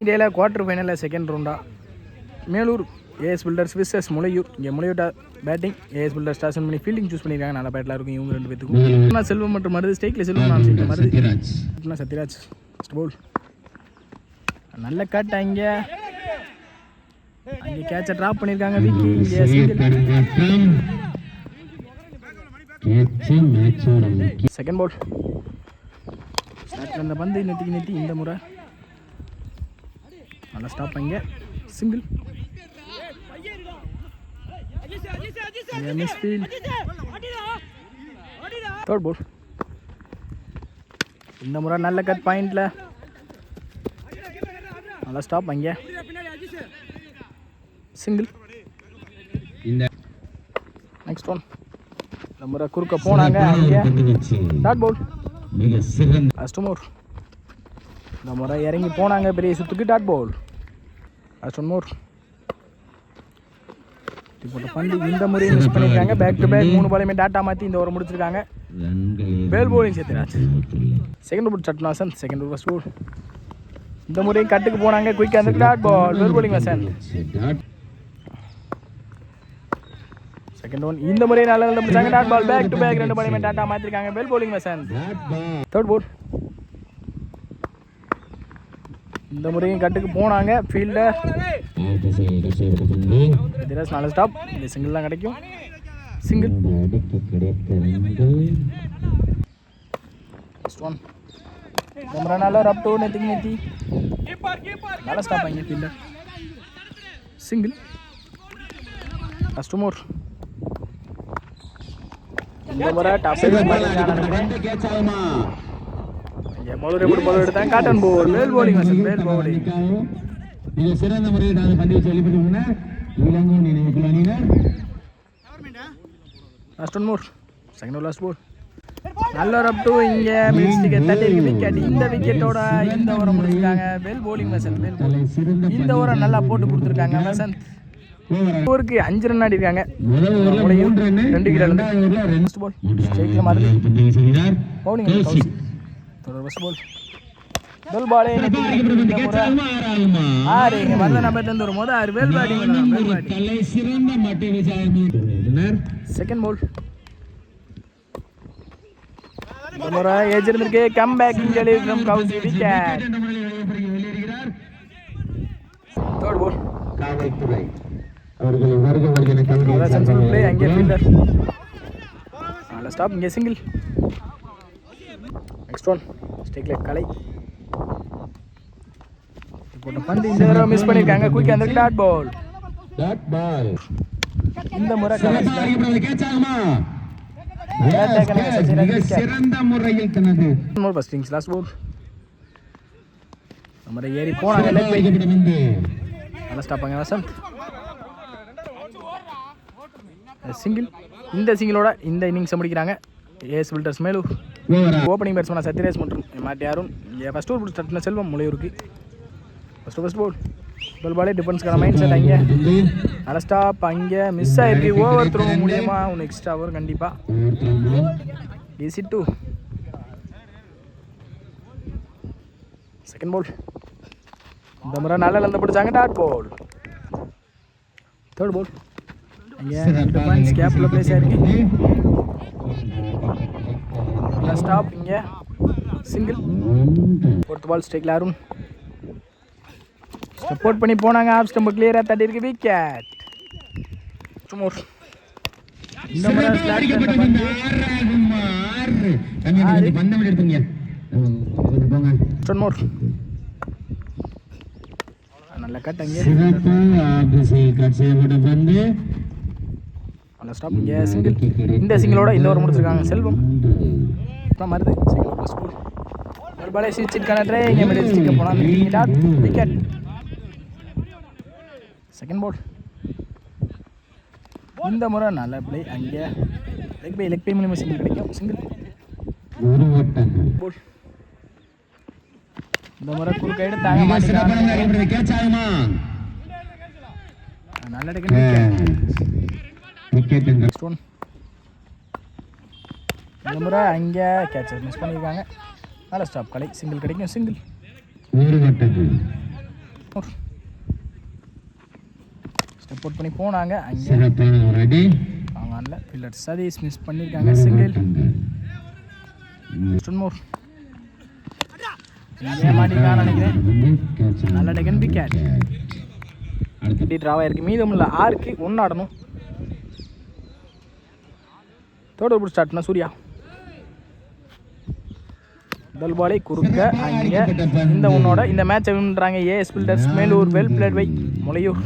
இந்தியாவில் குவார்ட்டர் ஃபைனலில் செகண்ட் ரவுண்டா Melur AS builders versus Mulaiyur. இங்கே Mulaiyur batting, AS builders toss பண்ணி ஃபீல்டிங் சூஸ் பண்ணியிருக்காங்க. நல்ல பேட்டில் இருக்கும் இவங்க ரெண்டு பேத்துக்கும். செல்வம் மற்றும் மருது ஸ்டேக்கில் செல்வம், நான் ஸ்டேக்கில் மருது. Sathyaraj first ball. நல்ல கட் அங்கே கேட்சை ட்ராப் பண்ணியிருக்காங்க. Second ball. ஸ்டார்ட்ல அந்த பந்து நெத்தி இந்த முறை நல்லா ஸ்டாப் அங்கே சிங்கிள். தேர்ட் பவுல். இந்த முறை நல்ல கட் பாயிண்ட்ல நல்லா ஸ்டாப் அங்கே சிங்கிள். Next one. இந்த முறை குறுக்க போனாங்க அங்கே டாட் பவுல். First more. இந்த முறை இறங்கி போனாங்க பெரிய சுத்துக்கு dot ball. First one more. இப்போ பந்து இந்த முறையும் மிஸ் பண்ணியிருக்காங்க. பேக் டு பேக் 3 பாலையுமே டாட்டா மாற்றி இந்த ஓவர் முடிச்சிருக்காங்க. பேல் பவுலிங் சத்யராஜ். செகண்ட் பவுல் சட்நாசன். Second ball first ball. இந்த முறையும் கட்டுக்கு போனாங்க குயிக் அந்த டாட் பால். பேல் பவுலிங் வசன். Second one. இந்த முறையும் நல்லா முடிச்சாங்க dot ball. Back to back 2 பாலையுமே டாட்டா மாற்றிருக்காங்க. பேல் பவுலிங் வசன். தேர்ட் பவுல். இந்த முறையும் கட்டுக்கு போனாங்க ஃபீல்டர் திராஸ். நல்ல ஸ்டாப். இந்த சிங்கிள் தான் கிடைக்கும். சிங்கிள். நல்ல ரப் டூ நெத்தி நல்ல ஸ்டாப் ஆகி ஃபீல்டர் சிங்கிள். First more. இந்த முறை டாப் பவுலர் எப்படி பவுலர் எடுத்தாங்க காட்டன் போல். Well bowling Vasan. Well bowling மிக சிறந்த முறையில் நான் பந்தியை செலுத்திவிட்டோம்னா இளங்கோ நினைவுக்குள்ள அணியினர். Last one more. Second over last ball. நல்ல ரப் டு இங்கே மிஸ்டிக் தட்டி விக்கெட். இந்த விக்கெட்டோட இந்த ஓவரை முடிச்சிருக்காங்க. Well bowling Vasan. Well bowling இந்த ஓவரை நல்லா போட்டு கொடுத்துருக்காங்க வசந்த். ஓவருக்கு 5 ரன் ஆடி இருக்காங்க. 2 கிலோ ஃபர்ஸ்ட் பால் ஸ்ட்ரைக்ல மாறுது. பவுலிங் கவுசி. தொடர் ஃபர்ஸ்ட் பால். பெல் பாலே இந்த முறை ஆறு இங்க வந்த நம்பர்ல இருந்து ஒரு மொத 6 வேல் பேட்டிங் பண்ணாங்க. வேல் பேட்டிங் தலை சிறந்த மட்டை விஜயர். Second ball. இந்த முறை ஏஜ் இருந்திருக்கு. கம் பேக் இன்ஜரி ஃப்ரம் கவுசி விக்கெட். Third ball. காவல்துறை அவர்கள் வருகிற கவுசி சென்சல் ப்ளே அங்கே ஃபீல்டர் நல்ல ஸ்டாப் இங்கே சிங்கிள். Next one. ஸ்டேக்ல கலை போட்ட பந்து இந்த தடவை மிஸ் பண்ணிருக்காங்க. குயிக் அந்த டாட் பால். Dot ball. இந்த முறை கேட்ச் ஆகுமா? மிக சிறந்த முறையில் தனது மோர் பஸ்டிங்ஸ் லாஸ்ட் பால். நம்ம ஏறி போனாங்க லெக் பை நல்ல ஸ்டாப் ஆங்க வசந்த். சிங்கிள். இந்த சிங்கிளோட இந்த இன்னிங்ஸ் முடிக்கிறாங்க AS builders Melur. Opening batsman Sathyaraj மற்றும் மாட்டி அருண். இங்கே ஃபர்ஸ்ட் ஓவர் பிடிச்ச செல்வம் முளையூருக்கு. First ball. பெல் பாலே டிஃபென்ஸ்க்கான மைண்ட் செட் அங்கே நல்ல ஸ்டாப் அங்கே மிஸ் ஆயிருக்கு. ஓவர் த்ரோ மூலியமா ஒன்று எக்ஸ்ட்ரா ஓவர் கண்டிப்பாக ஈஸி டூ. Second ball. இந்த முறை நல்ல லந்த பிடிச்சாங்க டாட் பால். தேர்ட் பால். அங்கே டிஃபென்ஸ் கேப்பில் பிளேஸ் ஆயிருக்கு. நல்ல ஸ்டாப் இங்கே சிங்கிள். ஃபோர்த் பால் ஸ்ட்ரைக்ல அருண் சப்போர்ட் பண்ணி போனாங்க. ஆஃப் ஸ்டம்ப் கிளியராக தட்டி இருக்கு விக்கெட். சுமோர். இந்த முறை நல்ல கட் அங்கே நல்ல ஸ்டாப் இங்கே சிங்கிள். இந்த சிங்கிளோட இந்த ஓவர் முடிச்சிருக்காங்க செல்வம். மருது செகண்ட் ப்ளஸ் கோல். ஒரு பாலே சீச்சிட் கனட்ரே இங்கே மிடில் ஸ்டிக்க போனால் டாட் விக்கெட். Second ball. இந்த முறை நல்ல பிளே அங்கே லெக் பை மூலியமாக சிங்கிள் கிடைக்கும். Single ball. இந்த முறை குறுக்க எடுத்தாங்க நல்ல விக்கெட். Next one. இந்த முறை அங்கே கேட்சர் மிஸ் பண்ணியிருக்காங்க. நல்ல ஸ்டாப் கலை சிங்கிள் கிடைக்கும். சிங்கிள். ஸ்டெப் அவுட் பண்ணி போனாங்க. அங்கே சிறப்பான ஒரு அடி. அவங்க பில்லர் சதீஷ் மிஸ் பண்ணியிருக்காங்க. சிங்கிள் மோர் மாட்டிருக்கான்னு நினைக்கிறேன். நல்ல டெகன் விக்கெட். ட்ராவாக இருக்குது. மீதமுள்ள 6க்கு 1 ஆடணும். தேர்ட் ஓவர் ஸ்டார்ட்னா சூர்யா முதல் பாலை குறுக்க. அங்கே இந்த ஒன்னோட இந்த மேட்சை வின்றாங்க AS builders Melur. Well played by Mulaiyur.